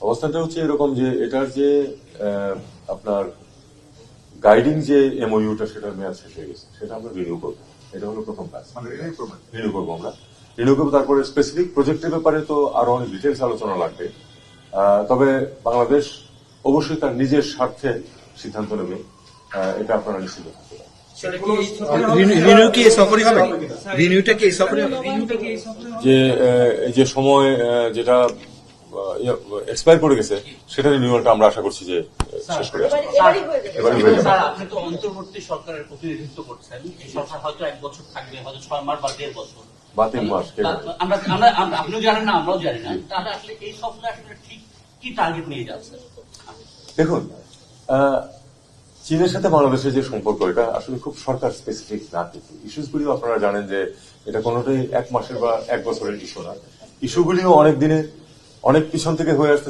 অবস্থানটা হচ্ছে এরকম যে এটার যে আপনার গাইডিং যে এমওইউটা সেটার মেয়াদ শেষ হয়ে গেছে, সেটা আমরা রিনিউ করবো। এটা হলো প্রথম কাজ, রিনিউ করবো আমরা, রিনিউ করবো। তারপরে স্পেসিফিক প্রজেক্টের ব্যাপারে তো আরো অনেক ডিটেলস আলোচনা লাগবে। তবে বাংলাদেশ অবশ্যই তার নিজের স্বার্থে সিদ্ধান্ত নেবে, এটা আপনারা নিশ্চিত থাকতে পারেন। যে এই যে সময় যেটা এক্সপায়ার করে গেছে সেটা রিনিউয়ালটা আমরা আশা করছি যে শেষ করে আসবো। আপনি তো অন্তর্বর্তী সরকারের প্রতিনিধিত্ব করছেন, এই সরকার হয়তো 1 বছর থাকবে, হয়তো 6 মাস বা 1.5 বছর বা 3 মাস। আপনিও জানেন না, আমরাও জানি না। তাহলে আসলে এই সরকার আসলে ঠিক কি টার্গেট নিয়ে যাচ্ছে? দেখুন, চীনের সাথে বাংলাদেশের যে সম্পর্ক, এটা আসলে খুব সরকার স্পেসিফিক না। কিন্তু ইস্যুসগুলিও আপনারা জানেন যে এটা কোনোটাই 1 মাসের বা 1 বছরের ইস্যু না। ইস্যুগুলিও অনেক দিনে অনেক পিছন থেকে হয়ে আসতে